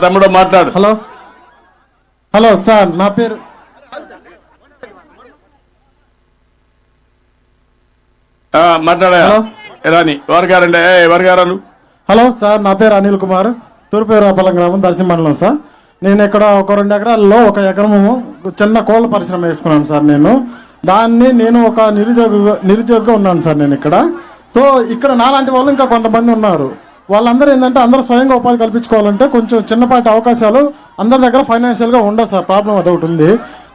తమ్ముడు మాట్లాడు. Hello hello sir, నా పేరు మాట్లాడా రాని వర్గారండి వర్గారాలు. హలో సార్, నా పేరు అనిల్ కుమార్, తూర్పురాపల్లం గ్రామం, దర్శి మండలం సార్. నేను ఇక్కడ ఒక 2 ఎకరాల్లో 1 ఎకరము చిన్న కోళ్ళ పరిశ్రమ వేసుకున్నాను సార్. నేను ఒక నిరుద్యోగిగా ఉన్నాను సార్ నేను ఇక్కడ. సో ఇక్కడ నాలాంటి వాళ్ళు ఇంకా కొంతమంది ఉన్నారు. వాళ్ళందరూ ఏంటంటే అందరూ స్వయంగా ఉపాధి కల్పించుకోవాలంటే కొంచెం చిన్నపాటి అవకాశాలు అందరి దగ్గర ఫైనాన్షియల్గా ఉండదు సార్. ప్రాబ్లం అదొకటి ఉంది.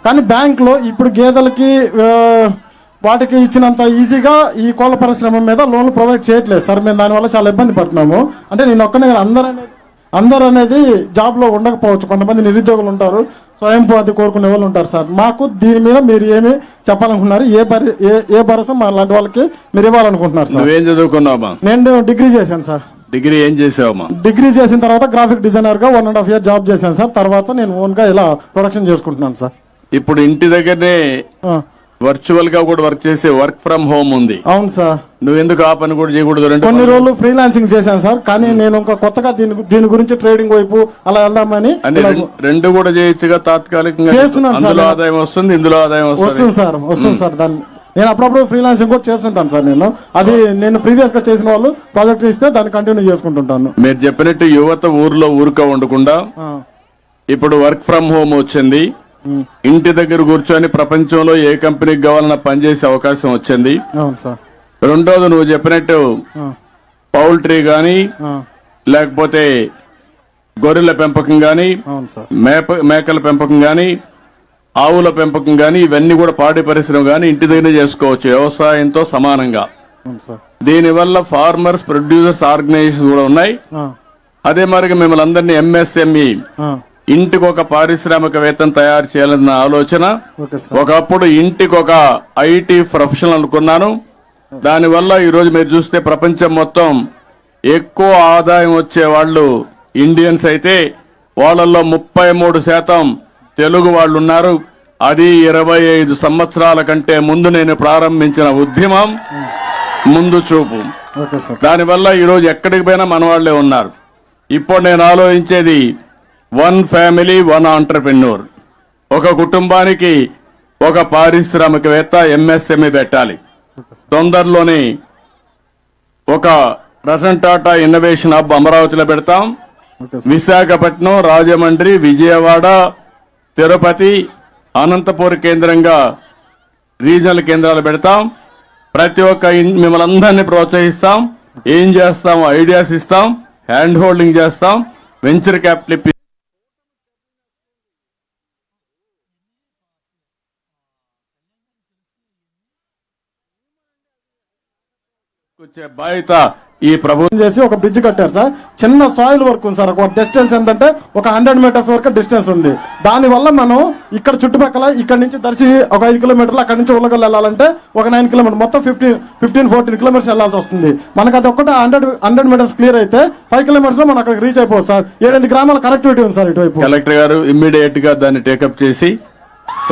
కానీ బ్యాంకులో ఇప్పుడు గేదెలకి వాటికి ఇచ్చినంత ఈజీగా ఈ కోళ్ళ పరిశ్రమ మీద లోన్లు ప్రొవైడ్ చేయట్లేదు సార్. మేము దానివల్ల చాలా ఇబ్బంది పడుతున్నాము. అంటే నేను ఒక్కనే అందరూ అనేది జాబ్లో ఉండకపోవచ్చు. కొంతమంది నిరుద్యోగులు ఉంటారు, స్వయం ఉపాధి కోరుకునే వాళ్ళు ఉంటారు సార్. మాకు దీని మీద మీరు ఏమి చెప్పాలనుకుంటున్నారు? ఏ భరోసా మా లాంటి వాళ్ళకి మీరు ఇవ్వాలనుకుంటున్నారు సార్? ఏం చదువుకున్నావా? నేను డిగ్రీ చేశాను సార్. డిగ్రీ ఏం చేసావమ్మా? డిగ్రీ చేసిన తర్వాత గ్రాఫిక్ డిజైనర్ గా 1.5 year జాబ్ చేశాను సార్. తర్వాత నేను ఓన్ గా ఇలా ప్రొడక్షన్ చేసుకుంటున్నాను సార్. ఇప్పుడు ఇంటి దగ్గరనే వర్చువల్ గా కూడా వర్క్ చేసే వర్క్ ఫ్రమ్ హోమ్ ఉంది. అవును సార్. నువ్వు ఎందుకు ఆ పని కూడా చేయకూడదు? కొన్ని రోజులు ఫ్రీలాన్సింగ్ చేశాను సార్. కానీ నేను ఇంకా కొత్తగా దీని గురించి ట్రేడింగ్ వైపు అలా వెళ్దామని. రెండు కూడా చేయొచ్చుగా తాత్కాలికంగా. చేస్తున్నాను సార్. ఆదాయం వస్తుంది, ఇందులో ఆదాయం వస్తుంది సార్. దాన్ని నేను అప్పుడప్పుడు ఫ్రీలాన్సింగ్ కూడా చేస్తుంటాను సార్. నేను ప్రీవియస్ గా చేసిన వాళ్ళు ప్రాజెక్ట్ ఇస్తే దాన్ని కంటిన్యూ చేసుకుంటుంటాను. మీరు చెప్పినట్టు యువత ఊర్లో ఊరుక ఉండకుండా ఇప్పుడు వర్క్ ఫ్రమ్ హోమ్ వచ్చింది. ఇంటి దగ్గర కూర్చొని ప్రపంచంలో ఏ కంపెనీకి కావాలన్నా పనిచేసే అవకాశం వచ్చింది. రెండోది నువ్వు చెప్పినట్టు పౌల్ట్రీ గాని లేకపోతే గొర్రెల పెంపకం గాని మేకల పెంపకం గాని ఆవుల పెంపకం గాని ఇవన్నీ కూడా పాడి పరిశ్రమ గాని ఇంటి దగ్గర చేసుకోవచ్చు వ్యవసాయంతో సమానంగా. దీనివల్ల ఫార్మర్స్ ప్రొడ్యూసర్స్ ఆర్గనైజేషన్ కూడా ఉన్నాయి. అదే మరి మిమ్మల్ని అందరినీ ఎంఎస్ఎంఈ ఇంటికి ఒక పారిశ్రామికవేత్తను తయారు చేయాలన్న ఆలోచన. ఒకప్పుడు ఇంటికి ఒక ఐటీ ప్రొఫెషనల్ అనుకున్నాను. దానివల్ల ఈరోజు మీరు చూస్తే ప్రపంచం మొత్తం ఎక్కువ ఆదాయం వచ్చే వాళ్ళు ఇండియన్స్ అయితే వాళ్ళల్లో 33% తెలుగు వాళ్ళు ఉన్నారు. అది 25 సంవత్సరాల కంటే ముందు నేను ప్రారంభించిన ఉద్యమం ముందు చూపు. దానివల్ల ఈరోజు ఎక్కడికి పోయినా మన వాళ్లే ఉన్నారు. ఇప్పుడు నేను ఆలోచించేది 1 family 1 entrepreneur. ఒక కుటుంబానికి ఒక పారిశ్రామికవేత్త ఎంఎస్ఎంఈ పెట్టాలి. తొందరలోనే ఒక రతన్ టాటా ఇన్నోవేషన్ హబ్ అమరావతిలో పెడతాం. విశాఖపట్నం, రాజమండ్రి, విజయవాడ, తిరుపతి, అనంతపురం కేంద్రంగా రీజనల్ కేంద్రాలు పెడతాం. ప్రతి ఒక్క మిమ్మల్ని అందరినీ ప్రోత్సహిస్తాం. ఏం చేస్తాం? ఐడియాస్ ఇస్తాం, హ్యాండ్ హోల్డింగ్ చేస్తాం, వెంచర్ క్యాపిటల్ బాధ్యత ఈ ప్రభుత్వం చేసి ఒక బ్రిడ్జ్ కట్టారు సార్. చిన్న సాయిల్ వర్క్ ఉంది సార్. ఒక డిస్టెన్స్ ఏంటంటే ఒక 100 meters వరకు డిస్టెన్స్ ఉంది. దాని వల్ల మనం ఇక్కడ చుట్టుపక్కల ఇక్కడ నుంచి దర్శి ఒక 5 kilometers, అక్కడ నుంచి ఉల్లగల్ వెళ్ళాలంటే ఒక 9 kilometers, మొత్తం 15-14 kilometers వెళ్లాల్సి వస్తుంది. మనకు అది ఒక్కటే 100 meters క్లియర్ అయితే 5 kilometers లో మనం అక్కడికి రీచ్ అయిపోవచ్చు సార్. 7 గ్రామాల కనెక్టివిటీ ఉంది సార్ ఇటువైపు. కలెక్టర్ గారు ఇమ్మీడియట్ గా దాన్ని టేకప్ చేసి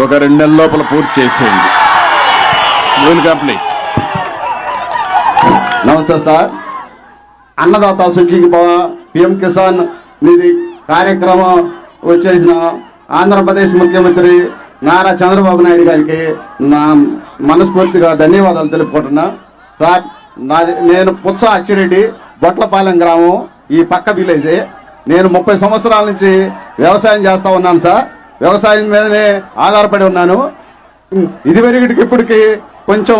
ఒక 2 నెలల లోపల పూర్తి చేసేయండి. కంప్లీట్. నమస్తే సార్. అన్నదాత సుఖీకి పిఎం కిసాన్ నిధి కార్యక్రమం వచ్చేసిన ఆంధ్రప్రదేశ్ ముఖ్యమంత్రి నారా చంద్రబాబు నాయుడు గారికి నా మనస్ఫూర్తిగా ధన్యవాదాలు తెలుపుకుంటున్నా సార్. నేను పుచ్చ అచ్చిరెడ్డి, బొట్లపాలెం గ్రామం, ఈ పక్క విలేజే. నేను 30 సంవత్సరాల నుంచి వ్యవసాయం చేస్తా ఉన్నాను సార్. వ్యవసాయం మీదనే ఆధారపడి ఉన్నాను. ఇదివరకటికి ఇప్పటికి కొంచెం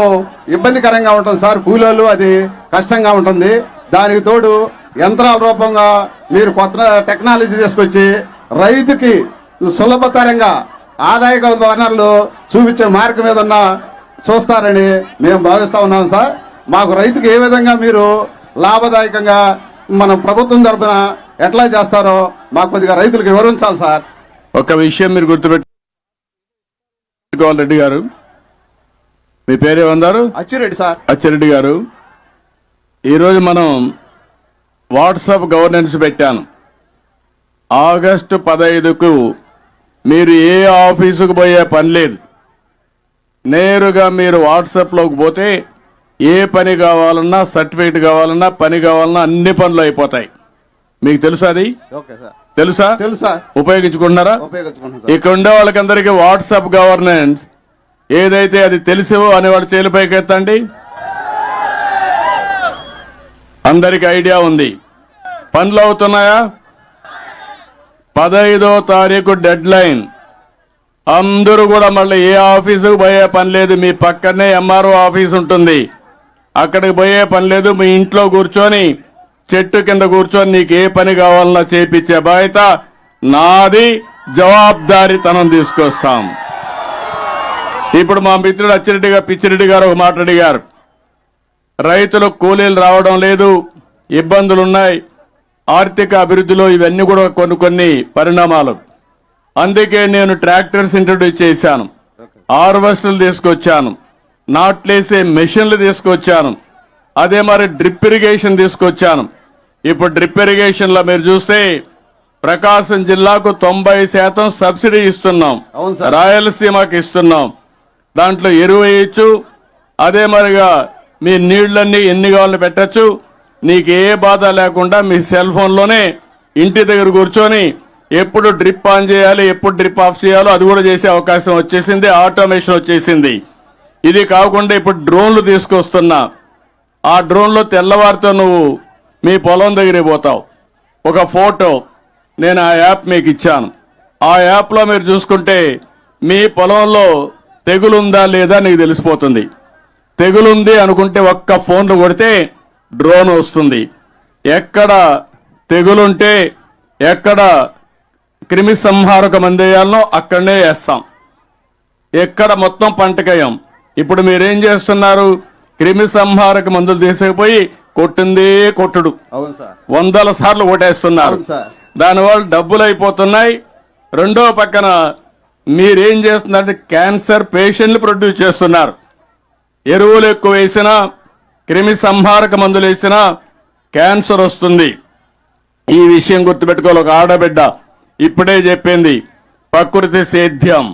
ఇబ్బందికరంగా ఉంటుంది సార్. కూలీలు అది కష్టంగా ఉంటుంది. దానికి తోడు యంత్రాల రూపంగా మీరు కొత్త టెక్నాలజీ తీసుకొచ్చి రైతుకి సులభతరంగా ఆదాయ వనరులు చూపించే మార్గం ఏదన్నా చూస్తారని మేము భావిస్తా ఉన్నాం సార్. మాకు రైతుకి ఏ విధంగా మీరు లాభదాయకంగా మన ప్రభుత్వం తరఫున ఎట్లా చేస్తారో మాకు కొద్దిగా రైతులకు వివరించాలి సార్. ఒక విషయం మీరు గుర్తుపెట్టుకోవాలి రెడ్డి గారు. మీ పేరేమన్నారు? అచ్చిరెడ్డి సార్. అచ్చిరెడ్డి గారు, ఈరోజు మనం వాట్సాప్ గవర్నెన్స్ పెట్టాను. ఆగస్టు 15కు మీరు ఏ ఆఫీసుకు పోయే పని లేదు. నేరుగా మీరు వాట్సాప్లోకి పోతే ఏ పని కావాలన్నా, సర్టిఫికేట్ కావాలన్నా, పని కావాలన్నా అన్ని పనులు అయిపోతాయి. మీకు తెలుసా అది? Okay sir. తెలుసా? తెలుసా? ఉపయోగించుకుంటున్నారా? ఉపయోగించుకుంటున్నాం సార్. ఇక్కడ ఉండే వాళ్ళకందరికీ వాట్సాప్ గవర్నెన్స్ ఏదైతే అది తెలుసో అనేవాళ్ళు చేలిపైకి ఎత్తండి. అందరికి ఐడియా ఉంది. పనులు అవుతున్నాయా? 15వ తారీఖు డెడ్ లైన్. అందరూ కూడా మళ్ళీ ఏ ఆఫీసుకు పోయే పని లేదు. మీ పక్కనే ఎంఆర్ఓ ఆఫీస్ ఉంటుంది, అక్కడికి పోయే పని లేదు. మీ ఇంట్లో కూర్చొని చెట్టు కింద కూర్చొని నీకు ఏ పని కావాలన్నా చేపించే బాధ్యత నాది. జవాబుదారీతనం తీసుకొస్తాం. ఇప్పుడు మా మిత్రుడు పిచ్చిరెడ్డి గారు ఒక మాట అడిగారు. రైతులకు కూలీలు రావడం లేదు, ఇబ్బందులున్నాయి. ఆర్థిక అభివృద్ధిలో ఇవన్నీ కూడా కొన్ని పరిణామాలు. అందుకే నేను ట్రాక్టర్స్ ఇంట్రడ్యూస్ చేశాను, హార్వెస్టర్లు తీసుకొచ్చాను, నాట్లేసే మెషిన్లు తీసుకొచ్చాను, అదే మరి డ్రిప్ ఇరిగేషన్ తీసుకొచ్చాను. ఇప్పుడు డ్రిప్ ఇరిగేషన్ లో మీరు చూస్తే ప్రకాశం జిల్లాకు 90% సబ్సిడీ ఇస్తున్నాం, అవును సార్. రాయలసీమకి ఇస్తున్నాం. దాంట్లో ఎరువు వేయచ్చు, అదే మరిగా మీ నీళ్లన్నీ ఎన్ని కావాలని పెట్టచ్చు. నీకు ఏ బాధ లేకుండా మీ సెల్ ఫోన్లోనే ఇంటి దగ్గర కూర్చొని ఎప్పుడు డ్రిప్ ఆన్ చేయాలి, ఎప్పుడు డ్రిప్ ఆఫ్ చేయాలో అది కూడా చేసే అవకాశం వచ్చేసింది. ఆటోమేషన్ వచ్చేసింది. ఇది కాకుండా ఇప్పుడు డ్రోన్లు తీసుకొస్తున్నా. ఆ డ్రోన్లో తెల్లవారితో నువ్వు మీ పొలం దగ్గరికి పోతావు, ఒక ఫోటో నేను ఆ యాప్ మీకు ఇచ్చాను. ఆ యాప్లో మీరు చూసుకుంటే మీ పొలంలో తెగులుందా లేదా నీకు తెలిసిపోతుంది. తెగులుంది అనుకుంటే ఒక్క ఫోన్లు కొడితే డ్రోన్ వస్తుంది. ఎక్కడ తెగులుంటే ఎక్కడ క్రిమి సంహారక మందేయాలనో అక్కడనే వేస్తాం. ఎక్కడ మొత్తం పంటకయం. ఇప్పుడు మీరేం చేస్తున్నారు? క్రిమి సంహారక మందులు తీసుకుపోయి కొట్టిందే కొట్టుడు, అవును సార్. 100 సార్లు కొట్టేస్తున్నారు. అవును సార్. దానివల్ల డబ్బులు అయిపోతున్నాయి. రెండో పక్కన మీరేం చేస్తున్నారంటే క్యాన్సర్ పేషెంట్లు ప్రొడ్యూస్ చేస్తున్నారు. ఎరువులు ఎక్కువ వేసినా, క్రిమి సంహారక మందులు వేసినా క్యాన్సర్ వస్తుంది. ఈ విషయం గుర్తుపెట్టుకోవాలి. ఒక ఆడబిడ్డ ఇప్పుడే చెప్పింది, ప్రకృతి సేద్యం.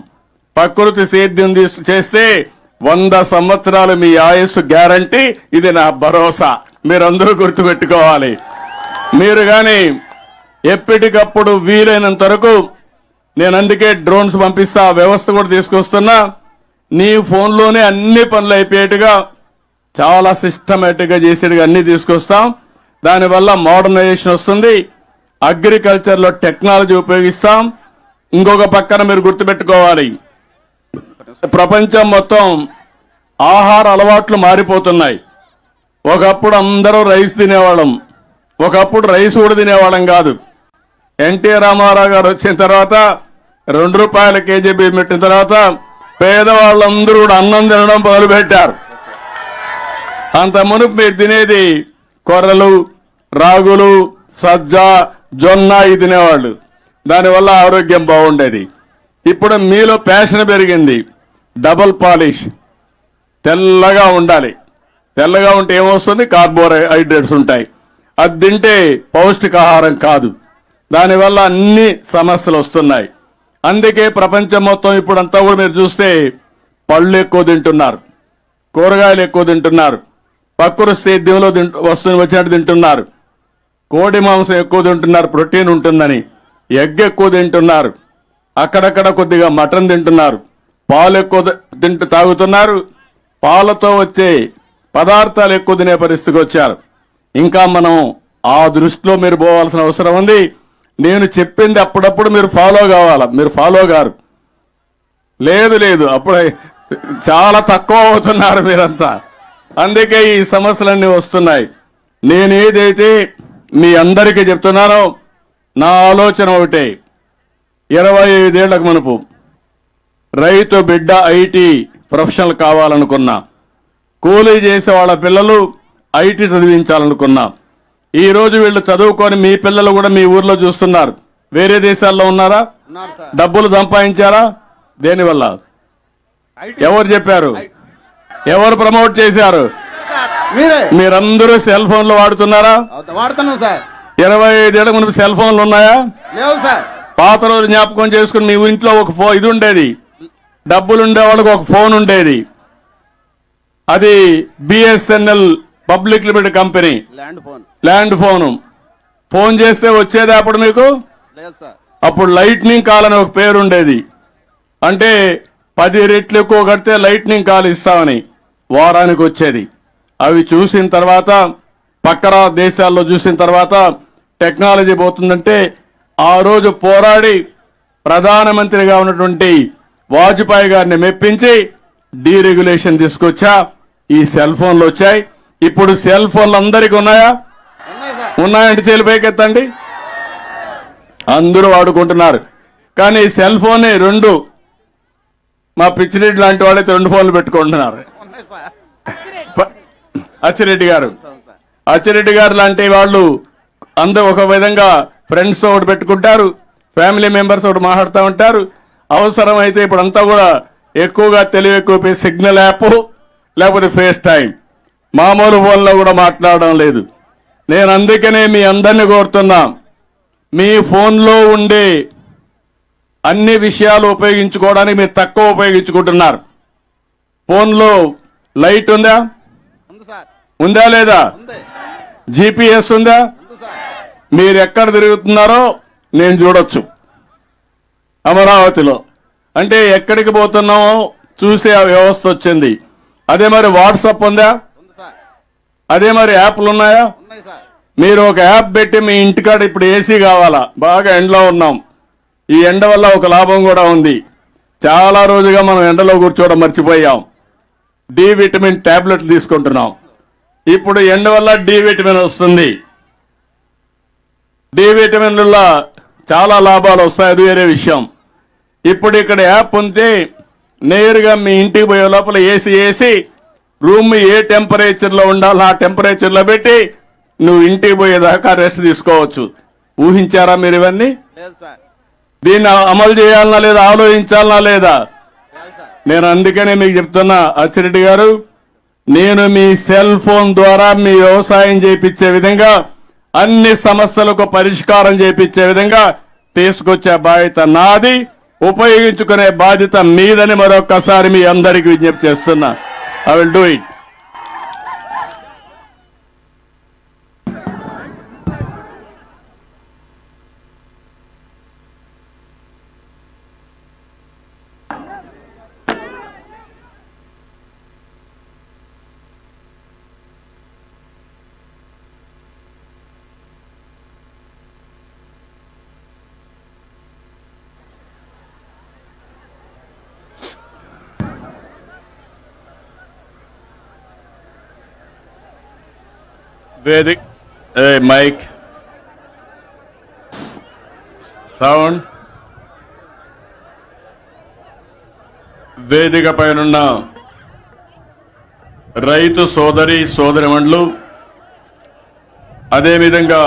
ప్రకృతి సేద్యం చేస్తే 100 సంవత్సరాలు మీ ఆయుస్సు గ్యారంటీ. ఇది నా భరోసా. మీరందరూ గుర్తుపెట్టుకోవాలి. మీరు గాని ఎప్పటికప్పుడు వీలైనంత వరకు నేను అందుకే డ్రోన్స్ పంపిస్తా, వ్యవస్థ కూడా తీసుకొస్తున్నా. నీ ఫోన్లోనే అన్ని పనులు అయిపోయేట్టుగా చాలా సిస్టమేటిక్ గా చేసేట్టుగా అన్ని తీసుకొస్తాం. దానివల్ల మోడర్నైజేషన్ వస్తుంది. అగ్రికల్చర్ లో టెక్నాలజీ ఉపయోగిస్తాం. ఇంకొక పక్కన మీరు గుర్తుపెట్టుకోవాలి, ప్రపంచం మొత్తం ఆహార అలవాట్లు మారిపోతున్నాయి. ఒకప్పుడు అందరూ రైస్ తినేవాళ్ళం, ఒకప్పుడు రైస్ కూడా తినేవాళ్ళం కాదు. ఎన్టీ రామారావు గారు వచ్చిన తర్వాత 2 రూపాయల కేజీ బియ్యం పెట్టిన తర్వాత పేదవాళ్ళందరూ కూడా అన్నం తినడం మొదలుపెట్టారు. అంత మునుపు మీరు తినేది కొర్రలు, రాగులు, సజ్జ, జొన్న ఇది తినేవాళ్ళు. దానివల్ల ఆరోగ్యం బాగుండేది. ఇప్పుడు మీలో ప్యాషన్ పెరిగింది. డబుల్ పాలిష్, తెల్లగా ఉండాలి. తెల్లగా ఉంటే ఏమొస్తుంది? కార్బోహైడ్రేట్స్ ఉంటాయి. అది తింటే పౌష్టికాహారం కాదు. దానివల్ల అన్ని సమస్యలు వస్తున్నాయి. అందుకే ప్రపంచం మొత్తం ఇప్పుడంతా కూడా మీరు చూస్తే పళ్ళు ఎక్కువ తింటున్నారు, కూరగాయలు ఎక్కువ తింటున్నారు, ప్రకృతి సేద్యంలో వచ్చినట్టు తింటున్నారు, కోడి మాంసం ఎక్కువ తింటున్నారు, ప్రోటీన్ ఉంటుందని. ఎగ్ ఎక్కువ తింటున్నారు, అక్కడక్కడ కొద్దిగా మటన్ తింటున్నారు, పాలు ఎక్కువ తాగుతున్నారు. పాలతో వచ్చే పదార్థాలు ఎక్కువ తినే పరిస్థితికి వచ్చారు. ఇంకా మనం ఆ దృష్టిలో మీరు పోవాల్సిన అవసరం ఉంది. నేను చెప్పింది అప్పుడప్పుడు మీరు ఫాలో కావాలా. మీరు ఫాలో గారు లేదు, అప్పుడే చాలా తక్కువ అవుతున్నారు మీరంతా. అందుకే ఈ సమస్యలన్నీ వస్తున్నాయి. నేనేదైతే మీ అందరికీ చెప్తున్నానో నా ఆలోచన ఒకటే. 25 ఏళ్లకు మునుపు రైతు బిడ్డ ఐటీ ప్రొఫెషనల్ కావాలనుకున్నా, కూలీ చేసే వాళ్ళ పిల్లలు ఐటీ చదివించాలనుకున్నా. ఈ రోజు వీళ్ళు చదువుకొని మీ పిల్లలు కూడా మీ ఊర్లో చూస్తున్నారు. వేరే దేశాల్లో ఉన్నారా? ఉన్నారు సార్. డబ్బులు సంపాదించారా? దేనివల్ల? ఎవరు చెప్పారు? ఎవరు ప్రమోట్ చేశారు? మీరే. మీరందరూ సెల్ ఫోన్లు వాడుతున్నారా? వాడుతున్నాం సార్. 25 ఏళ్ల మునుపు సెల్ ఫోన్లు ఉన్నాయా? లేవు సార్. పాత రోజు జ్ఞాపకం చేసుకుని మీ ఇంట్లో ఒక ఇది ఉండేది, డబ్బులు ఉండే వాళ్ళకి ఒక ఫోన్ ఉండేది. అది BSNL public limited company, land phone. Land phone. Phone చేస్తే వచ్చేది అప్పుడు మీకు లేదు సార్. అప్పుడు లైట్నింగ్ కాల్ అని ఒక పేరు ఉండేది. అంటే 10 రెట్లు ఎక్కువ కడితే లైట్నింగ్ కాల్ ఇస్తామని వారానికి వచ్చేది. అవి చూసిన తర్వాత పక్కన దేశాల్లో చూసిన తర్వాత టెక్నాలజీ పోతుందంటే ఆ రోజు పోరాడి ప్రధానమంత్రిగా ఉన్నటువంటి వాజ్పేయి గారిని మెప్పించి డీరెగ్యులేషన్ తీసుకొచ్చా. ఈ సెల్ ఫోన్లు వచ్చాయి. ఇప్పుడు సెల్ ఫోన్లు అందరికీ ఉన్నాయా? ఉన్నాయి సార్. ఉన్నాయంటే చేలు పైకెత్తండి. అందరూ వాడుకుంటున్నారు. కానీ సెల్ ఫోన్ 2 మా పిచ్చిరెడ్డి లాంటి వాళ్ళైతే 2 ఫోన్లు పెట్టుకుంటున్నారు. ఉన్నాయి సార్. అచ్చిరెడ్డి గారు అవును సార్. అచ్చిరెడ్డి గారు లాంటి వాళ్ళు అందరూ ఒక విధంగా ఫ్రెండ్స్ ఒకటి పెట్టుకుంటారు, ఫ్యామిలీ మెంబర్స్ ఒకటి మాట్లాడుతూ ఉంటారు. అవసరం అయితే ఇప్పుడు అంతా కూడా ఎక్కువగా తెలివి ఎక్కువ సిగ్నల్ యాప్ లేకపోతే ఫేస్ టైం, మామూలు ఫోన్లో కూడా మాట్లాడడం లేదు. నేను అందుకనే మీ అందరినీ కోరుతున్నా, మీ ఫోన్లో ఉండే అన్ని విషయాలు ఉపయోగించుకోవడానికి మీరు తక్కువ ఉపయోగించుకుంటున్నారు. ఫోన్లో లైట్ ఉందా? ఉంది సార్. ఉందా లేదా? ఉంది. జీపీఎస్ ఉందా? ఉంది సార్. మీరు ఎక్కడ తిరుగుతున్నారో నేను చూడొచ్చు అమరావతిలో. అంటే ఎక్కడికి పోతున్నామో చూసే ఆ వ్యవస్థ వచ్చింది. అదే మరి వాట్సాప్ ఉందా? ఉంది సార్. అదే మరి యాప్లు ఉన్నాయా? ఉన్నాయి సార్. మీరు ఒక యాప్ పెట్టి మీ ఇంటికాడ ఇప్పుడు ఏసీ కావాలా, బాగా ఎండలో ఉన్నాం, ఈ ఎండ వల్ల ఒక లాభం కూడా ఉంది. చాలా రోజుగా మనం ఎండలో కూర్చోవడం మర్చిపోయాం. డి విటమిన్ టాబ్లెట్లు తీసుకుంటున్నాం. ఇప్పుడు ఎండ వల్ల డి విటమిన్ వస్తుంది. డి విటమిన్ వల్ల చాలా లాభాలు వస్తాయి, అది వేరే విషయం. ఇప్పుడు ఇక్కడ యాప్ ఉంటే నేరుగా మీ ఇంటికి పోయే లోపల ఏసీ వేసి రూమ్ ఏ టెంపరేచర్లో ఉండాలో ఆ టెంపరేచర్లో పెట్టి నువ్వు ఇంటికి పోయేదాకా రెస్ట్ తీసుకోవచ్చు. ఊహించారా మీరు ఇవన్నీ? లేదు సార్. దీన్ని అమలు చేయాలనా లేదా, ఆలోచించాలనా లేదా? లేదు సార్. నేను అందుకనే మీకు చెప్తున్నా అచ్చిరెడ్డి గారు, నేను మీ సెల్ ఫోన్ ద్వారా మీ వ్యవసాయం చేయించే విధంగా అన్ని సమస్యలకు పరిష్కారం చేయించే విధంగా తీసుకొచ్చే బాధ్యత నాది, ఉపయోగించుకునే బాధ్యత మీదని మరొక్కసారి మీ అందరికీ విజ్ఞప్తి చేస్తున్నా. I will do it. వేదిక మైక్ సౌండ్. వేదిక పైనున్న రైతు సోదరి సోదరిమణులు, అదేవిధంగా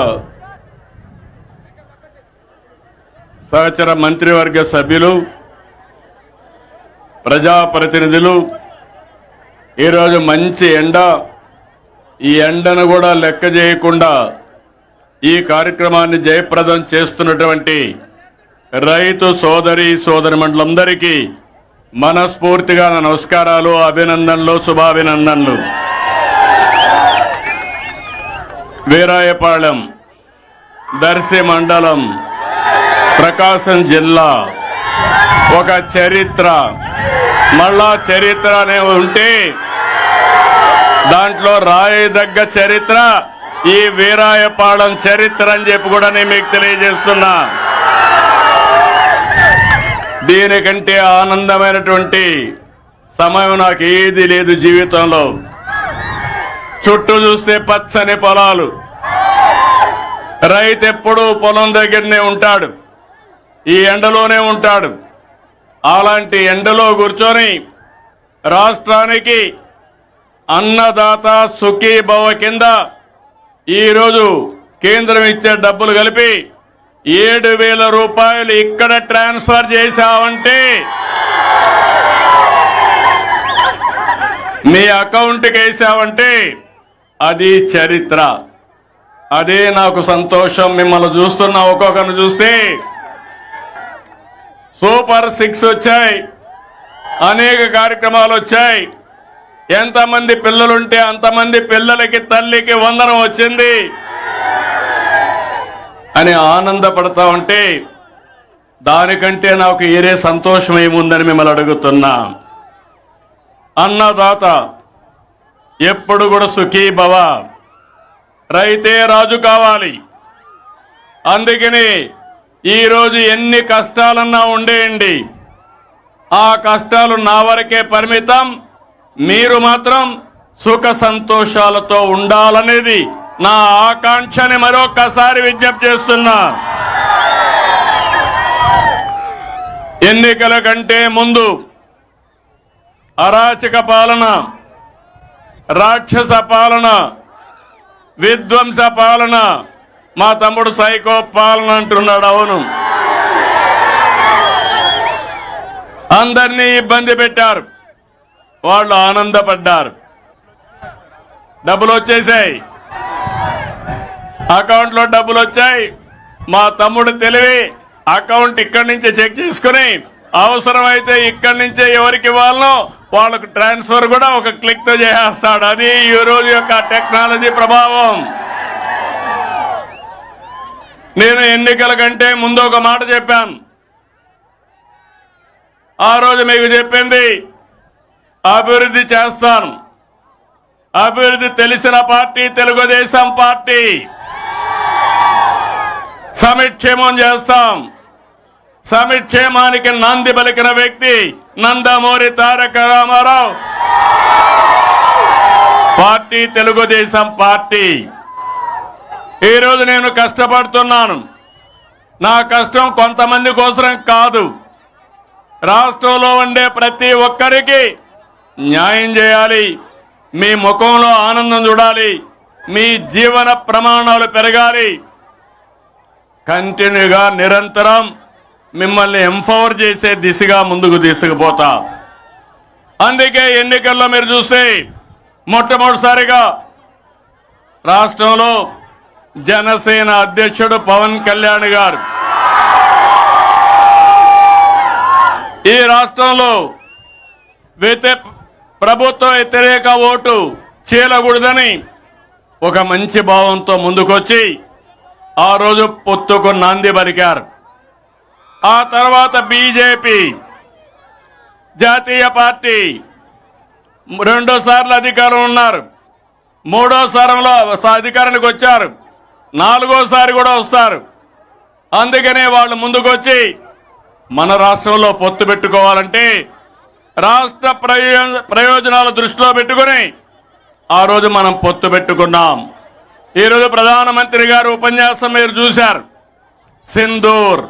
సహచర మంత్రివర్గ సభ్యులు, ప్రజాప్రతినిధులు, ఈరోజు మంచి ఎండ, ఈ ఎండను కూడా లెక్క చేయకుండా ఈ కార్యక్రమాన్ని జయప్రదం చేస్తున్నటువంటి రైతు సోదరి సోదరిమణులందరికీ మనస్ఫూర్తిగా నా నమస్కారాలు, అభినందనలు, శుభాభినందనలు. వీరాయపాళెం, దర్శి మండలం, ప్రకాశం జిల్లా ఒక చరిత్ర, మళ్ళా చరిత్ర అనే ఉంటే దాంట్లో రాయదగ్గ చరిత్ర ఈ వీరాయపాళెం చరిత్ర అని చెప్పి కూడా నేను మీకు తెలియజేస్తున్నా. దీనికంటే ఆనందమైనటువంటి సమయం నాకు ఏది లేదు జీవితంలో. చుట్టూ చూస్తే పచ్చని పొలాలు, రైతు ఎప్పుడూ పొలం దగ్గరనే ఉంటాడు, ఈ ఎండలోనే ఉంటాడు. అలాంటి ఎండలో కూర్చొని రాష్ట్రానికి అన్నదాత సుఖీభవ కింద ఈరోజు కేంద్రం ఇచ్చే డబ్బులు కలిపి 7,000 రూపాయలు ఇక్కడ ట్రాన్స్ఫర్ చేశామంటే మీ అకౌంట్కి వేసామంటే అది చరిత్ర. అదే నాకు సంతోషం. మిమ్మల్ని చూస్తున్న ఒక్కొక్కరిని చూస్తే సూపర్ 6 వచ్చాయి, అనేక కార్యక్రమాలు వచ్చాయి. ఎంతమంది పిల్లలుంటే అంతమంది పిల్లలకి తల్లికి వందనం వచ్చింది. అని ఆనందపడతా ఉంటే దానికంటే నాకు ఏరే సంతోషం ఏముందని మిమ్మల్ని అడుగుతున్నా. అన్నదాత ఎప్పుడు కూడా సుఖీ భవ, రైతే రాజు కావాలి. అందుకని ఈరోజు ఎన్ని కష్టాలన్నా ఉండేయండి, ఆ కష్టాలు నా వరకే పరిమితం. మీరు మాత్రం సుఖ సంతోషాలతో ఉండాలనేది నా ఆకాంక్షని మరొకసారి విజ్ఞప్తి చేస్తున్నా. ఎన్నికల కంటే ముందు అరాచక పాలన, రాక్షస పాలన, విధ్వంస పాలన, మా తమ్ముడు సైకో పాలన అంటున్నాడు. అవును, అందరినీ ఇబ్బంది పెట్టారు, వాళ్ళు ఆనందపడ్డారు. డబ్బులు వచ్చేసాయి, అకౌంట్లో డబ్బులు వచ్చాయి. మా తమ్ముడు తెలివి అకౌంట్ ఇక్కడి నుంచే చెక్ చేసుకుని అవసరమైతే ఇక్కడి నుంచే ఎవరికి ఇవ్వాలనో వాళ్ళకు ట్రాన్స్ఫర్ కూడా ఒక క్లిక్ తో చేసేస్తాడు. అది ఈ రోజు యొక్క టెక్నాలజీ ప్రభావం. నేను ఎన్నికల కంటే ముందు ఒక మాట చెప్పాను. ఆ రోజు మీకు చెప్పింది అభివృద్ధి చేస్తాను. అభివృద్ధి తెలిసిన పార్టీ తెలుగుదేశం పార్టీ. సమిక్షేమం చేస్తాం. సమిక్షేమానికి నాంది పలికిన వ్యక్తి నందమూరి తారక రామారావు. Party Telugu Desam party. ఈరోజు నేను కష్టపడుతున్నాను. నా కష్టం కొంతమంది కోసం కాదు, రాష్ట్రంలో ఉండే ప్రతి ఒక్కరికి న్యాయం చేయాలి. మీ ముఖంలో ఆనందం చూడాలి, మీ జీవన ప్రమాణాలు పెరగాలి. కంటిన్యూగా నిరంతరం మిమ్మల్ని ఎంపవర్ చేసే దిశగా ముందుకు తీసుకుపోతా. అందుకే ఎన్నికల్లో మీరు చూస్తే మొట్టమొదటిసారిగా రాష్ట్రంలో జనసేన అధ్యక్షుడు పవన్ కళ్యాణ్ గారు ఈ రాష్ట్రంలో ప్రభుత్వ వ్యతిరేక ఓటు చీలకూడదని ఒక మంచి భావంతో ముందుకొచ్చి ఆ రోజు పొత్తుకు నాంది పలికారు. ఆ తర్వాత బీజేపీ జాతీయ పార్టీ రెండోసార్లు అధికారం ఉన్నారు, మూడోసారిలో అధికారానికి వచ్చారు, నాలుగోసారి కూడా వస్తారు. అందుకనే వాళ్ళు ముందుకొచ్చి మన రాష్ట్రంలో పొత్తు పెట్టుకోవాలంటే రాష్ట్ర ప్రయోజనాల దృష్టిలో పెట్టుకుని ఆ రోజు మనం పొత్తు పెట్టుకున్నాం. ఈరోజు ప్రధానమంత్రి గారు ఉపన్యాసం మీరు చూశారు. సింధూర్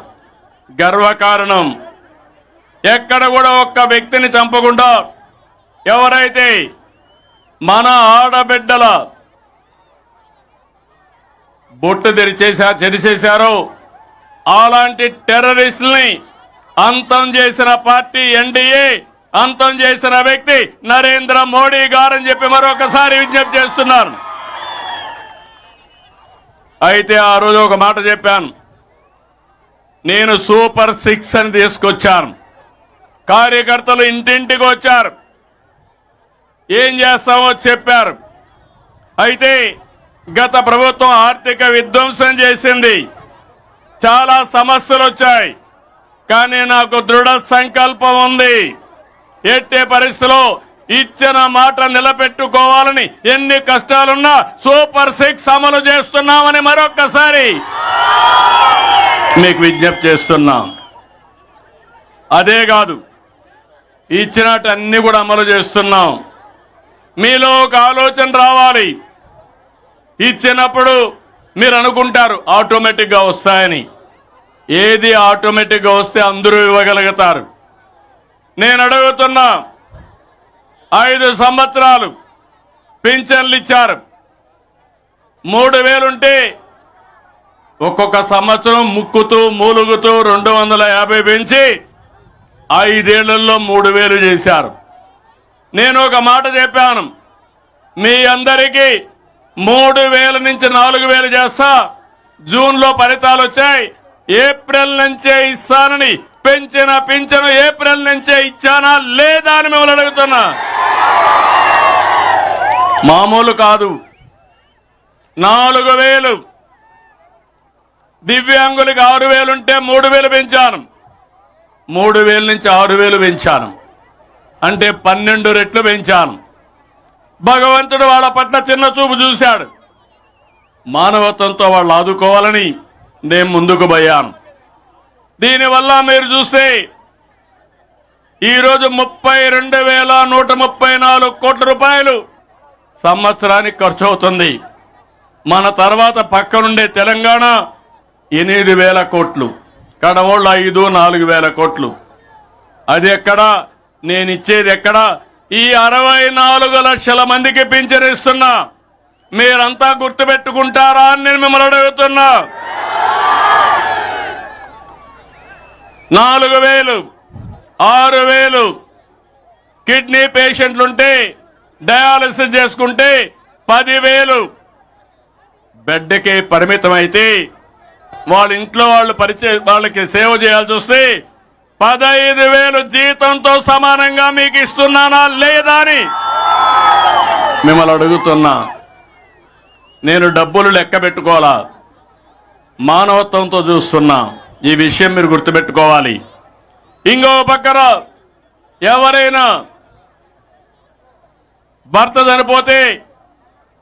గర్వకారణం. ఎక్కడ కూడా ఒక్క వ్యక్తిని చంపకుండా ఎవరైతే మన ఆడబిడ్డల బొట్టు తెరిచేశారో అలాంటి టెర్రరిస్టుల్ని అంతం చేసిన పార్టీ ఎన్డీఏ, అంతం చేసిన వ్యక్తి నరేంద్ర మోడీ గారని చెప్పి మరొకసారి విజ్ఞప్తి చేస్తున్నారు. అయితే ఆ రోజు ఒక మాట చెప్పాను, నేను సూపర్ 6 అని తీసుకొచ్చాను. కార్యకర్తలు ఇంటింటికి వచ్చారు, ఏం చేస్తామో చెప్పారు. అయితే గత ప్రభుత్వం ఆర్థిక విధ్వంసం చేసింది, చాలా సమస్యలు వచ్చాయి. కానీ నాకు దృఢ సంకల్పం ఉంది, ఎట్టే పరిస్థితిలో ఇచ్చిన మాట నిలబెట్టుకోవాలని ఎన్ని కష్టాలున్నా సూపర్ 6 అమలు చేస్తున్నామని మరొక్కసారి మీకు విజ్ఞప్తి చేస్తున్నాం. అదే కాదు, ఇచ్చినట్టు అన్ని కూడా అమలు చేస్తున్నాం. మీలో ఒక ఆలోచన రావాలి. ఇచ్చినప్పుడు మీరు అనుకుంటారు ఆటోమేటిక్గా వస్తాయని. ఏది ఆటోమేటిక్గా వస్తే అందరూ ఇవ్వగలుగుతారు. నేను అడుగుతున్నా, 5 సంవత్సరాలు పింఛన్లు ఇచ్చారు. 3,000 ఉంటే ఒక్కొక్క సంవత్సరం ముక్కుతూ మూలుగుతూ 250 పెంచి 5 ఏళ్లలో 3,000 చేశారు. నేను ఒక మాట చెప్పాను, మీ అందరికీ 3,000 నుంచి 4,000 చేస్తా. జూన్లో ఫలితాలు వచ్చాయి, ఏప్రిల్ నుంచే ఇస్తానని పెంచిన పింఛను ఏప్రిల్ నుంచే ఇచ్చానా లేదా అని మిమ్మల్ని అడుగుతున్నా. మామూలు కాదు, 4,000 దివ్యాంగులకు 6,000 ఉంటే 3,000 పెంచాను. 3,000 నుంచి 6,000 పెంచాను. అంటే 12 రెట్లు పెంచాను. భగవంతుడు వాళ్ళ పట్ల చిన్న చూపు చూశాడు. మానవత్వంతో వాళ్ళు ఆదుకోవాలని నేను ముందుకు పోయాను. దీనివల్ల మీరు చూస్తే ఈరోజు 32,134 కోట్ల రూపాయలు సంవత్సరానికి ఖర్చు అవుతుంది. మన తర్వాత పక్కనుండే తెలంగాణ 8,000 కోట్లు, కడమోళ్ళు 4,000 కోట్లు. అది ఎక్కడ, నేను ఇచ్చేది ఎక్కడ? ఈ 64 లక్షల మందికి పింఛను ఇస్తున్నా. మీరంతా గుర్తుపెట్టుకుంటారా అని నేను మిమ్మల్ని అడుగుతున్నా. 4,000, 6,000 కిడ్నీ పేషెంట్లుంటే డయాలసిస్ చేసుకుంటే 10,000 బెడ్కి పరిమితమైతే వాళ్ళ ఇంట్లో వాళ్ళకి సేవ చేయాల్సి వస్తే 15,000 జీతంతో సమానంగా మీకు ఇస్తున్నానా లేదా అని మిమ్మల్ని అడుగుతున్నా. నేను డబ్బులు లెక్క పెట్టుకోవాలా, మానవత్వంతో చూస్తున్నా. ఈ విషయం మీరు గుర్తుపెట్టుకోవాలి. ఇంకో పక్కన ఎవరైనా భర్త చనిపోతే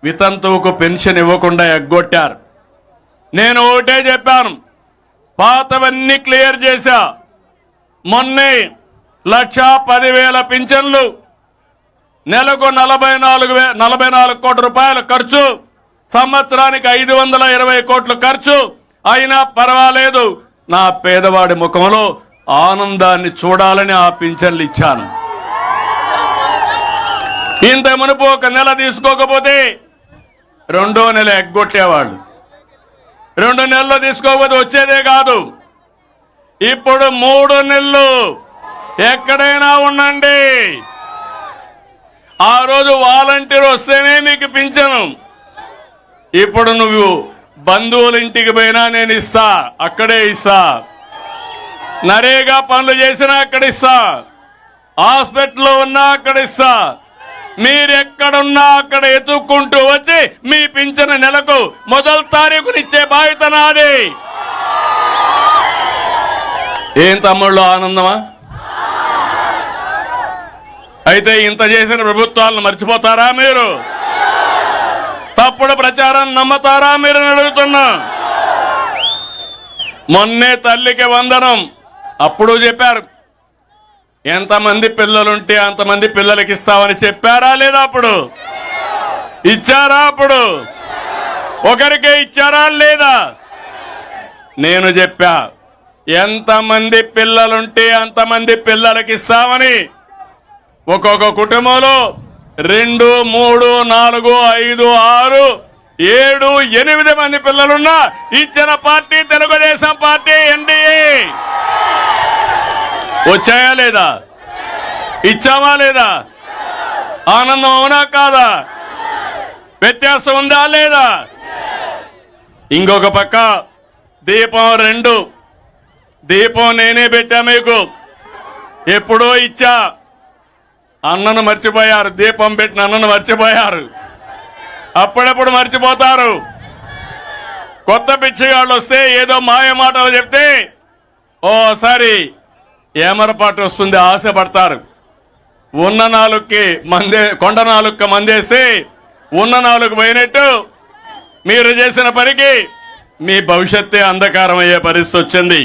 వితంతువుకు పెన్షన్ ఇవ్వకుండా ఎగ్గొట్టారు. నేను ఒకటే చెప్పాను, పాతవన్నీ క్లియర్ చేశా. మొన్నే 1,10,000 పింఛన్లు, నెలకు 44 కోట్ల రూపాయలు ఖర్చు, సంవత్సరానికి 520 కోట్లు ఖర్చు. అయినా పర్వాలేదు, నా పేదవాడి ముఖంలో ఆనందాన్ని చూడాలని ఆ పింఛన్లు ఇచ్చాను. ఇంత మునుపు ఒక నెల తీసుకోకపోతే 2వ నెల ఎగ్గొట్టేవాళ్ళు. 2 నెలలు తీసుకోకపోతే వచ్చేదే కాదు. ఇప్పుడు 3 నెలలు ఎక్కడైనా ఉండండి. ఆ రోజు వాలంటీర్ వస్తేనే మీకు పింఛను. ఇప్పుడు నువ్వు బంధువుల ఇంటికి పోయినా నేను ఇస్తా, అక్కడే ఇస్తా. నరేగా పనులు చేసినా అక్కడ ఇస్తా, హాస్పిటల్లో ఉన్నా అక్కడ ఇస్తా. మీరెక్కడున్నా అక్కడ ఎత్తుక్కుంటూ వచ్చి మీ పింఛను నెలకు 1వ తారీఖునిచ్చే బాధ్యత నాది. ఏం తమ్ముళ్ళు, ఆనందమా? అయితే ఇంత చేసిన ప్రభుత్వాలను మర్చిపోతారా మీరు? తప్పుడు ప్రచారాన్ని నమ్మతారా మీరు అడుగుతున్నా. మొన్నే తల్లికి వందనం అప్పుడు చెప్పారు, ఎంతమంది పిల్లలుంటే అంతమంది పిల్లలకి ఇస్తామని చెప్పారా లేదా? అప్పుడు ఇచ్చారా? అప్పుడు ఒకరికే ఇచ్చారా లేదా? నేను చెప్పా, ఎంతమంది పిల్లలుంటే అంతమంది పిల్లలకి ఇస్తామని. ఒక్కొక్క కుటుంబంలో 2, 3, 4, 5, 6, 7, 8 మంది పిల్లలున్నా ఇచ్చిన పార్టీ తెలుగుదేశం పార్టీ, ఎన్డీఏ. వచ్చాయా లేదా? ఇచ్చామా లేదా? ఆనందం అవునా కాదా? వ్యత్యాసం ఉందా లేదా? ఇంకొక పక్క దీపం 2, దీపం నేనే పెట్టా మీకు. ఎప్పుడో ఇచ్చా, అన్నను మర్చిపోయారు. దీపం పెట్టిన అన్నను మర్చిపోయారు. అప్పుడప్పుడు మర్చిపోతారు. కొత్త పిచ్చిగాళ్ళు వస్తే ఏదో మాయ మాటలు చెప్తే ఓసారి ఏమరపాటు వస్తుంది, ఆశపడతారు. ఉన్న 4కి మందే, కొండ 4కి మందేస్తే ఉన్న 4 పోయినట్టు మీరు చేసిన పనికి మీ భవిష్యత్తే అంధకారం అయ్యే పరిస్థితి వచ్చింది.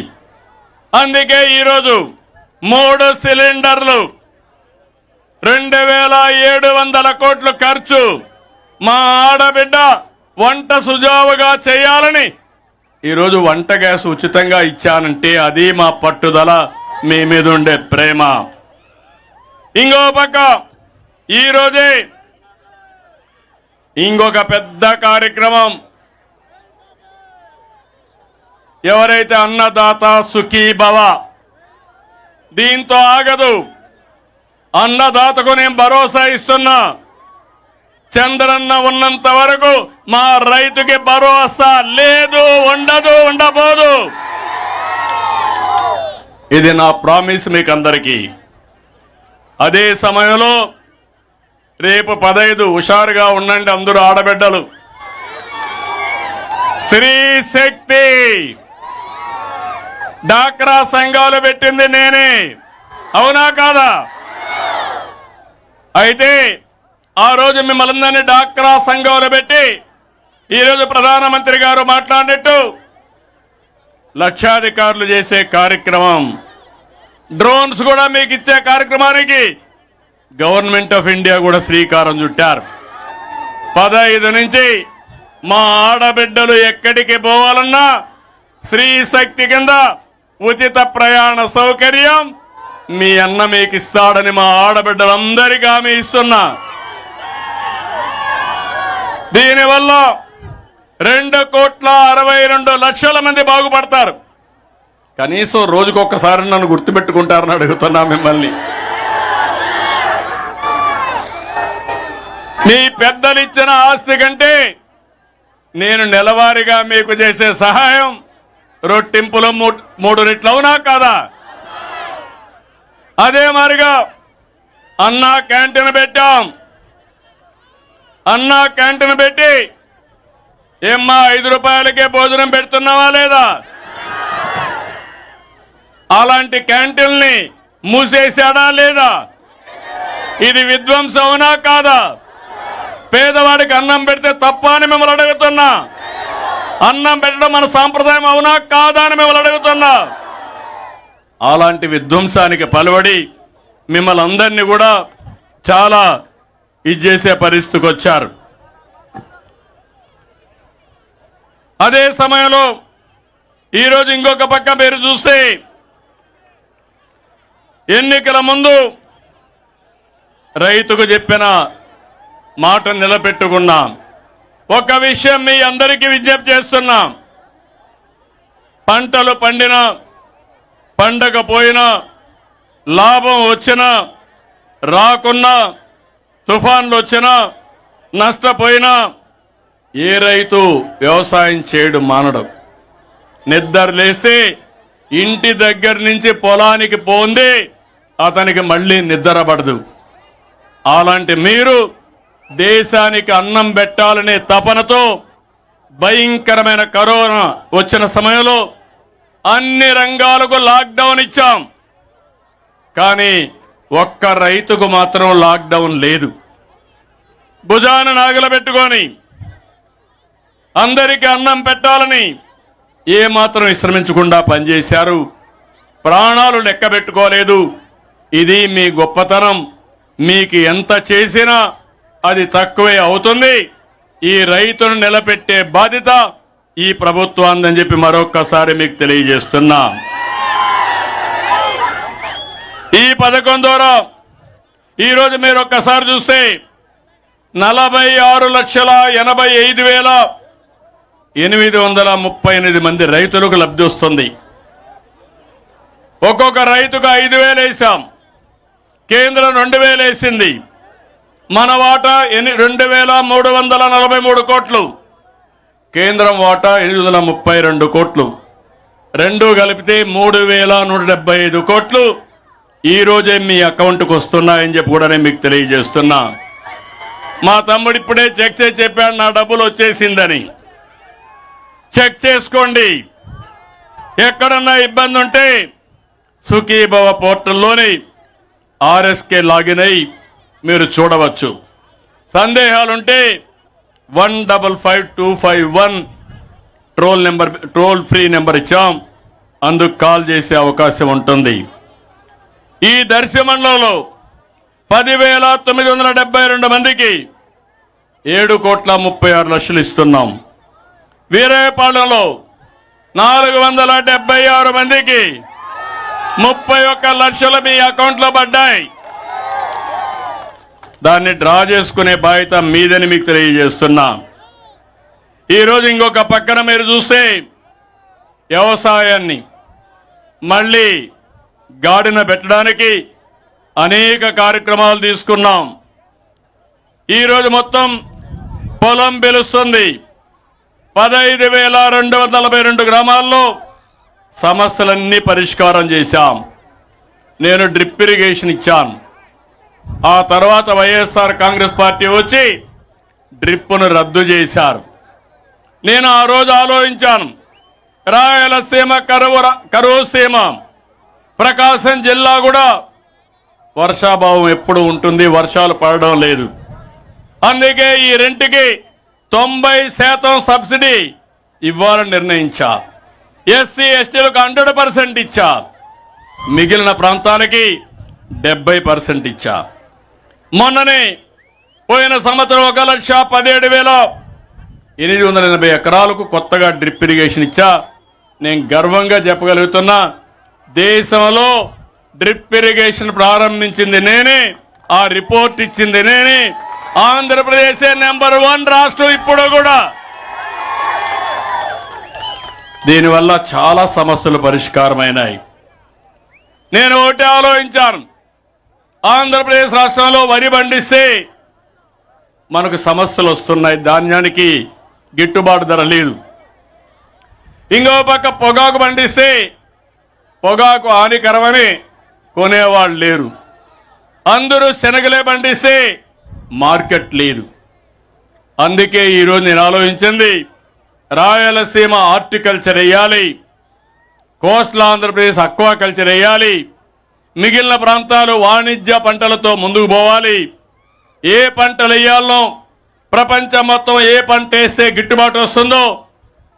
అందుకే ఈరోజు 3 సిలిండర్లు, 2,700 కోట్లు ఖర్చు. మా ఆడబిడ్డ వంట సుజావుగా చేయాలని ఈరోజు వంట గ్యాస్ ఉచితంగా ఇచ్చానంటే అది మా పట్టుదల, మీ మీద ఉండే ప్రేమ. ఇంకో పక్క ఈరోజే ఇంకొక పెద్ద కార్యక్రమం. ఎవరైతే అన్నదాత సుఖీభవ, దీంతో ఆగదు. అన్నదాతకు నేను భరోసా ఇస్తున్నా, చంద్రన్న ఉన్నంత వరకు మా రైతుకి భరోసా లేదు, ఉండదు, ఉండబోదు. ఇది నా ప్రామిస్ మీకు అందరికీ. అదే సమయంలో రేపు 15 హుషారుగా ఉండండి అందరూ ఆడబిడ్డలు. శ్రీ శక్తి డాక్రా సంఘాలు పెట్టింది నేనే, అవునా కాదా? అయితే ఆ రోజు మిమ్మల్ని డాక్రా సంఘాలు పెట్టి ఈరోజు ప్రధానమంత్రి గారు మాట్లాడినట్టు లక్షాధికారులు చేసే కార్యక్రమం, డ్రోన్స్ కూడా మీకు ఇచ్చే కార్యక్రమానికి గవర్నమెంట్ ఆఫ్ ఇండియా కూడా శ్రీకారం చుట్టారు. 15 నుంచి మా ఆడబిడ్డలు ఎక్కడికి పోవాలన్నా స్త్రీ శక్తి కింద ఉచిత ప్రయాణ సౌకర్యం మీ అన్న మీకు ఇస్తాడని మా ఆడబిడ్డలందరికీ హామీ ఇస్తున్నా. దీనివల్ల 2,62,00,000 మంది బాగుపడతారు. కనీసం రోజుకొక్కసారి నన్ను గుర్తుపెట్టుకుంటారని అడుగుతున్నా మిమ్మల్ని. మీ పెద్దలు ఇచ్చిన ఆస్తి కంటే నేను నెలవారీగా మీకు చేసే సహాయం రొట్టింపులు 3 రెట్లు, అవునా కాదా? అదే మారిగా అన్నా క్యాంటీన్ పెట్టాం. అన్నా క్యాంటీన్ పెట్టి ఏమ్మా 5 రూపాయలకే భోజనం పెడుతున్నావా లేదా? అలాంటి క్యాంటీన్ని మూసేశాడా లేదా? ఇది విధ్వంసం అవునా కాదా? పేదవాడికి అన్నం పెడితే తప్ప అని మిమ్మల్ని అడుగుతున్నా. అన్నం పెట్టడం మన సాంప్రదాయం అవునా కాదా అని మిమ్మల్ని అడుగుతున్నా. అలాంటి విధ్వంసానికి పలువడి మిమ్మల్ని అందరినీ కూడా చాలా ఇది చేసే పరిస్థితికి వచ్చారు. అదే సమయంలో ఈరోజు ఇంకొక పక్క మీరు చూస్తే ఎన్నికల ముందు రైతుకు చెప్పిన మాట నిలబెట్టుకున్నాం. ఒక విషయం మీ అందరికీ విజ్ఞప్తి చేస్తున్నాం. పంటలు పండినా పండకపోయినా లాభం వచ్చినా రాకున్నా తుఫాన్లు వచ్చినా నష్టపోయినా ఏ రైతు వ్యవసాయం చేయడం మానడు. నిద్ర లేసి ఇంటి దగ్గర నుంచి పొలానికి పోంది అతనికి మళ్ళీ నిద్ర పడదు. అలాంటి మీరు దేశానికి అన్నం పెట్టాలనే తపనతో భయంకరమైన కరోనా వచ్చిన సమయంలో అన్ని రంగాలకు లాక్డౌన్ ఇచ్చాం. కానీ ఒక్క రైతుకు మాత్రం లాక్డౌన్ లేదు. భుజాన నాగలు పెట్టుకొని అందరికీ అన్నం పెట్టాలని ఏమాత్రం విశ్రమించకుండా పనిచేశారు. ప్రాణాలు లెక్క పెట్టుకోలేదు. ఇది మీ గొప్పతనం. మీకు ఎంత చేసినా అది తక్కువే అవుతుంది. ఈ రైతును నిలబెట్టే బాధ్యత ఈ ప్రభుత్వాన్ని చెప్పి మరొక్కసారి మీకు తెలియజేస్తున్నా. ఈ పథకం ద్వారా ఈరోజు మీరు ఒక్కసారి చూస్తే 46,85,838 మంది రైతులకు లబ్ధి వస్తుంది. ఒక్కొక్క రైతుకు 5,000 వేసాం. కేంద్రం 2,000 వేసింది. మన వాటా 2,343 కోట్లు, కేంద్రం వాటా 832 కోట్లు, రెండు కలిపితే 3,175 కోట్లు ఈ రోజే మీ అకౌంట్కి వస్తున్నాయని చెప్పి కూడా నేను మీకు తెలియజేస్తున్నా. మా తమ్ముడు ఇప్పుడే చెక్ చేసి చెప్పాడు నా డబ్బులు వచ్చేసిందని. చెక్ చేసుకోండి. ఎక్కడన్నా ఇబ్బంది ఉంటే సుఖీభవ పోర్టల్లోని ఆర్ఎస్కే లాగిన్ అయి మీరు చూడవచ్చు. సందేహాలుంటే 155251 టోల్ ఫ్రీ నెంబర్ ఇచ్చాం. అందుకు కాల్ చేసే అవకాశం ఉంటుంది. ఈ దర్శి మండలంలో 10,972 మందికి 7,36,00,000 ఇస్తున్నాం. వీరయ్యపాలెంలో 476 మందికి 31 లక్షలు మీ అకౌంట్లో పడ్డాయి. దాన్ని డ్రా చేసుకునే బాధ్యత మీదని మీకు తెలియజేస్తున్నా. ఈరోజు ఇంకొక పక్కన మీరు చూస్తే వ్యవసాయాన్ని మళ్ళీ గాడిన పెట్టడానికి అనేక కార్యక్రమాలు తీసుకున్నాం. ఈరోజు మొత్తం పొలం పిలుస్తుంది. 15,242 గ్రామాల్లో సమస్యలన్నీ పరిష్కారం చేశాం. నేను డ్రిప్ ఇరిగేషన్ ఇచ్చాను. ఆ తర్వాత వైఎస్ఆర్ కాంగ్రెస్ పార్టీ వచ్చి డ్రిప్ను రద్దు చేశారు. నేను ఆ రోజు ఆలోచించాను, రాయలసీమ కరువు సీమ ప్రకాశం జిల్లా కూడా వర్షాభావం ఎప్పుడు ఉంటుంది, వర్షాలు పడడం లేదు. అందుకే ఈ రెంటికి 90% సబ్సిడీ ఇవ్వాలని నిర్ణయించా. ఎస్సీ ఎస్టీలకు 100% ఇచ్చా. మిగిలిన ప్రాంతాలకి 70% ఇచ్చా. మొన్ననే పోయిన సంవత్సరం 1,17,880 ఎకరాలకు కొత్తగా డ్రిప్ ఇరిగేషన్ ఇచ్చా. నేను గర్వంగా చెప్పగలుగుతున్నా, దేశంలో డ్రిప్ ఇరిగేషన్ ప్రారంభించింది నేనే, ఆ రిపోర్ట్ ఇచ్చింది నేనే. ఆంధ్రప్రదేశ్ నంబర్ 1 రాష్ట్రం ఇప్పుడు కూడా. దీనివల్ల చాలా సమస్యలు పరిష్కారమైనాయి. నేను ఒకటి ఆలోచించాను, ఆంధ్రప్రదేశ్ రాష్ట్రంలో వరి పండిస్తే మనకు సమస్యలు వస్తున్నాయి, ధాన్యానికి గిట్టుబాటు ధర లేదు. ఇంకో పక్క పొగాకు పండిస్తే పొగాకు హానికరమని కొనేవాళ్ళు లేరు. అందరూ శనగలే పండిస్తే మార్కెట్ లేదు. అందుకే ఈరోజు నేను ఆలోచించింది, రాయలసీమ హార్టికల్చర్ వేయాలి, కోస్టల్ ఆంధ్రప్రదేశ్ అక్వాకల్చర్ వేయాలి, మిగిలిన ప్రాంతాలు వాణిజ్య పంటలతో ముందుకు పోవాలి. ఏ పంటలు వేయాలనో, ప్రపంచం మొత్తం ఏ పంట వేస్తే గిట్టుబాటు వస్తుందో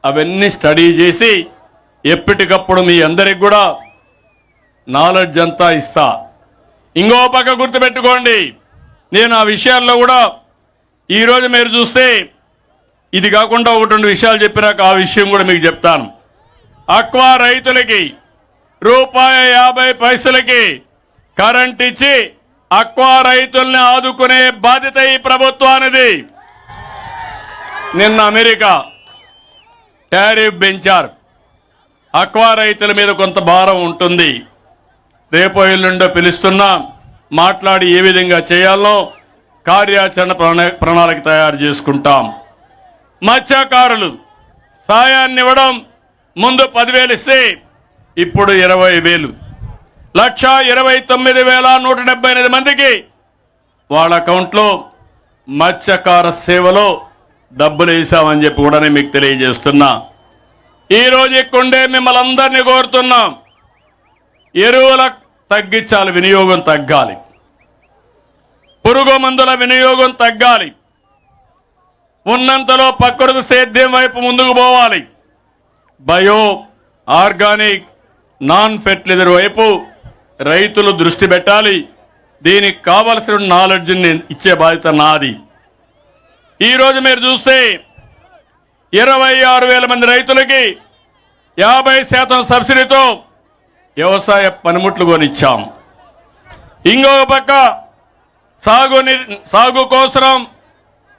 అవన్నీ స్టడీ చేసి ఎప్పటికప్పుడు మీ అందరికి కూడా నాలెడ్జ్ అంతా ఇస్తా. ఇంకో పక్క గుర్తుపెట్టుకోండి, నేను ఆ విషయాల్లో కూడా ఈరోజు మీరు చూస్తే ఇది కాకుండా 1-2 విషయాలు చెప్పినాక ఆ విషయం కూడా మీకు చెప్తాను. అక్వా రైతులకి ₹50 కరెంట్ ఇచ్చి అక్వా రైతుల్ని ఆదుకునే బాధ్యత ఈ ప్రభుత్వానిది. నిన్న అమెరికా టారిఫ్ పెంచారు. అక్వా రైతుల మీద కొంత భారం ఉంటుంది. రేపో ఎల్లుండో పిలుస్తున్నా, మాట్లాడి ఏ విధంగా చేయాలో కార్యాచరణ ప్రణాళిక తయారు చేసుకుంటాం. మత్స్యకారులు సాయాన్ని ఇవ్వడం, ముందు 10,000 ఇస్తే ఇప్పుడు 20,000, 1,29,178 మందికి వాళ్ళ అకౌంట్లో మత్స్యకార సేవలో డబ్బులు వేసామని చెప్పి కూడా నేను మీకు తెలియజేస్తున్నా. ఈరోజు ఇక్కడే మిమ్మల్ని అందరినీ కోరుతున్నాం, ఎరువుల తగ్గించాలి, వినియోగం తగ్గాలి, పురుగు మందుల వినియోగం తగ్గాలి, ఉన్నంతలో ప్రకృతి సేద్యం వైపు ముందుకు పోవాలి, బయో ఆర్గానిక్ నాన్ ఫెర్టిలైజర్ వైపు రైతులు దృష్టి పెట్టాలి. దీనికి కావలసిన నాలెడ్జ్ని ఇచ్చే బాధ్యత నాది. ఈరోజు మీరు చూస్తే 26,000 మంది రైతులకి 50% సబ్సిడీతో వ్యవసాయ పనిముట్లు కొనిచ్చాం. ఇంకొక పక్క సాగు కోసం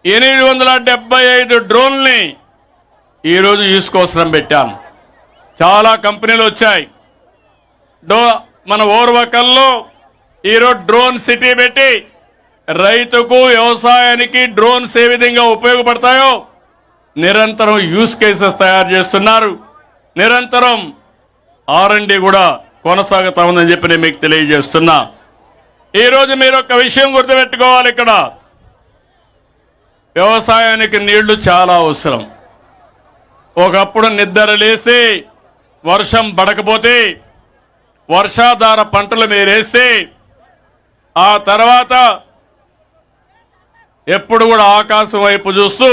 875 డ్రోన్లని ఈరోజు యూస్ కోసం పెట్టాను. చాలా కంపెనీలు వచ్చాయి. మన ఓర్వకల్లో ఈరోజు డ్రోన్ సిటీ పెట్టి రైతుకు వ్యవసాయానికి డ్రోన్స్ ఏ విధంగా ఉపయోగపడతాయో నిరంతరం యూస్ కేసెస్ తయారు చేస్తున్నారు. నిరంతరం R&D కూడా కొనసాగుతా ఉందని చెప్పి నేను మీకు తెలియజేస్తున్నా. ఈరోజు మీరు ఒక విషయం గుర్తుపెట్టుకోవాలి, ఇక్కడ వ్యవసాయానికి నీళ్లు చాలా అవసరం. ఒకప్పుడు నిద్ర లేసి వర్షం పడకపోతే వర్షాధార పంటలు మీరేస్తే ఆ తర్వాత ఎప్పుడు కూడా ఆకాశం వైపు చూస్తూ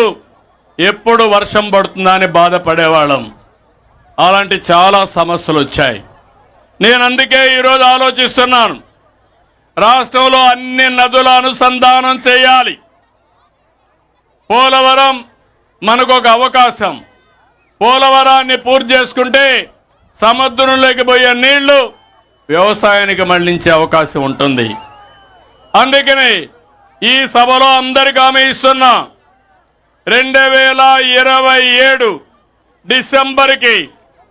ఎప్పుడు వర్షం పడుతుందా అని బాధపడేవాళ్ళం. అలాంటి చాలా సమస్యలు వచ్చాయి. నేను అందుకే ఈరోజు ఆలోచిస్తున్నాను, రాష్ట్రంలో అన్ని నదుల అనుసంధానం చేయాలి. పోలవరం మనకు ఒక అవకాశం. పోలవరాన్ని పూర్తి చేసుకుంటే సముద్రంలోకి పోయే నీళ్లు వ్యవసాయానికి మళ్లించే అవకాశం ఉంటుంది. అందుకని ఈ సభలో అందరికీ హామీ ఇస్తున్నా, 2027 డిసెంబర్కి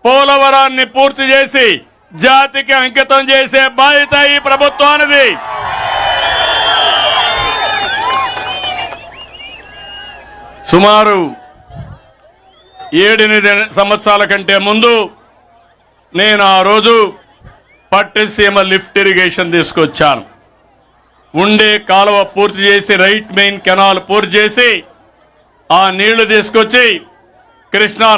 పోలవరాన్ని పూర్తి చేసి జాతికి అంకితం చేసే బాధ్యత ఈ ప్రభుత్వానిది. సుమారు 7-8 సంవత్సరాల కంటే ముందు నేను ఆ రోజు పట్టిసీమ లిఫ్ట్ ఇరిగేషన్ తీసుకొచ్చాను. ఉండే కాలువ పూర్తి చేసి రైట్ మెయిన్ కెనాల్ పూర్తి చేసి ఆ నీళ్లు తీసుకొచ్చి కృష్ణా